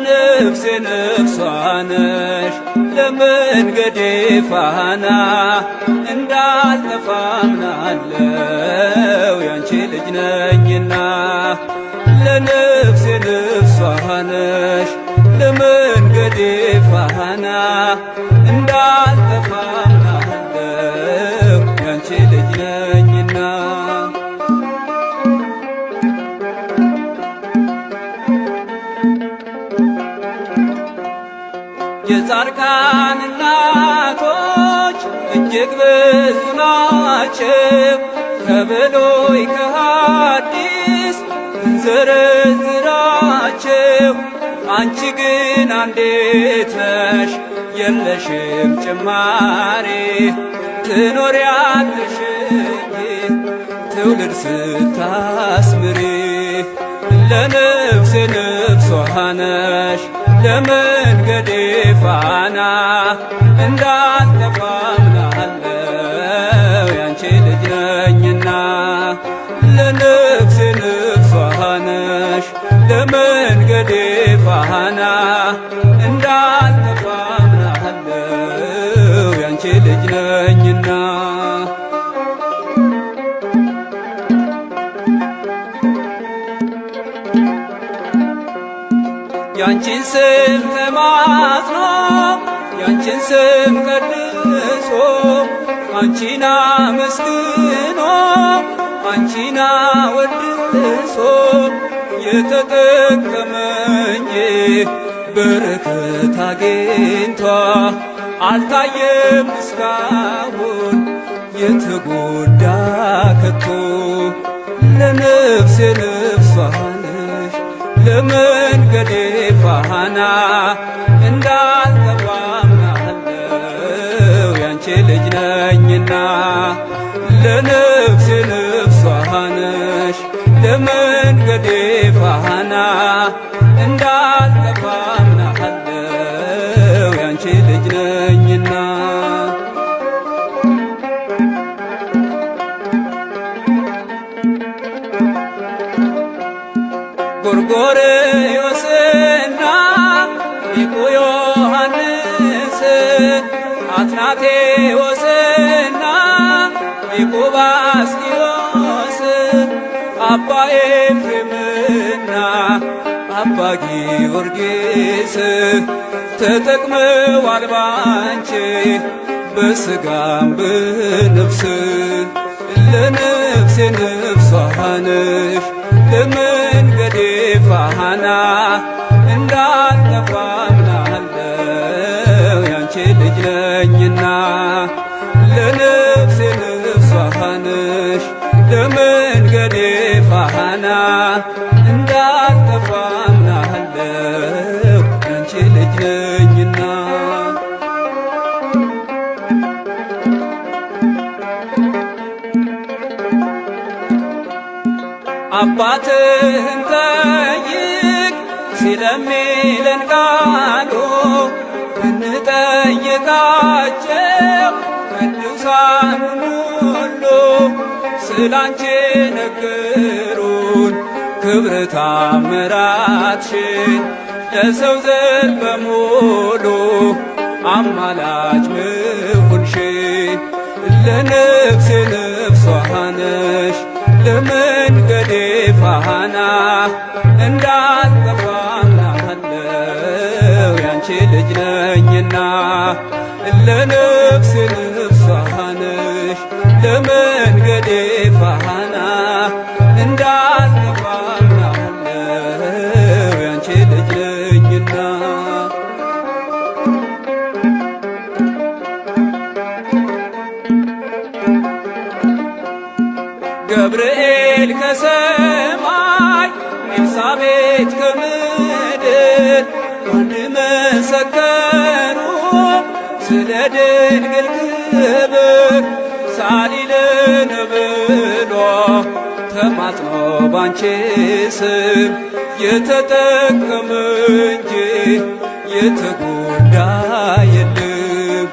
ነፍሴ ነፍሷ ነሽ ለመንገዴ ፋና እንዳልጠፋ አምናለው ያንቺ ልጅ ነኝና። ለነፍሴ ነፍሷ ነሽ ለመንገዴ ፋና እንዳልጠፋ አምናለው ያንቺ ልጅ ነኝና። የጻድቃን እናቶች እጅግ ብዙ ናቸው፣ ከብሉይ ከሐዲስ እንዘረዝራቸው። አንቺ ግን አንዲት ነሽ የለሽም ጭማሪ፣ ትኖሪያለሽ እንጂ ትውልድ ስታስምሪ። ለነፍሴ ነፍሷ ነሽ ለመንገዴ ፋና እንዳልጠፋ አምናለው ያንቺ ልጅ ነኝና። ለነፍሴ ነፍሷ ነሽ ለመንገዴ ፋና እንዳልጠፋ አምናለው ያንቺ ልጅ ነኝና። ያንቺን ስም ተማጽኖ ያንቺን ስም ቀድሶ አንቺን አመስግኖ አንቺን አወድሶ የተጠቀመ እንጂ በረከት አግኝቷ አልታየም እስካሁን የተጎዳ ከቶ። ለነፍሴ ነፍሷ ነሽ ለመንገዴ ፋና እንዳልጠፋ አምናለው ያንቺ ልጅ ነኝና። ለነፍሴ ነፍሷ ነሽ ለመንገዴ ፋና እንዳልጠፋ አምናለው ያንቺ ልጅ ነኝና። ጎርጎርዮስና ሊቁ ዮሐንስ አትናቴዎስና ሊቁ ባስልዮስ አባ ኤፍሬምና አባ ጊዮርጊስ ተጠቅመዋል ባንቺ በሥጋም በነፍስ። ለነፍሴ ነፍሷ ነሽ ለመንገዴ ፋና እንዳልጠፋ አምናለው ያንቺ ልጅ ነኝና። ለነፍሴ ነፍሷ ነሽ ለመንገዴ ፋና እንዳልጠፋ አምናለው ያንቺ ልጅ ነኝና። አባትህን ጠይቅ ሲለሚለን ቃሉ ብንጠይቃቸው ቅዱሳኑን ሁሉ ስላንቺ ነገሩን ክብር ታምራትሽን። ለሰው ዘር በሙሉ አማላጅ ምሁንሽን። ለነፍሴ ነፍሷ ነሽ ለመንገዴ ፋና እንዳልጠፋ አምናለው ያንቺ ልጅ ነኝና። ለነፍሴ ነፍሷ ነሽ ለመንገዴ ፋና እንዳልጠፋ አምናለው ያንቺ ልጅ ነኝና። ገብርኤል ከሰማይ ኤልሳቤጥ ከምድር አንድ መሰከሩ ስለ ድንግል ክብር ሳሊልን ብሎ ተማጽኖ ባንቺ ስም የተጠቀመ እንጂ የተጎዳ የለም።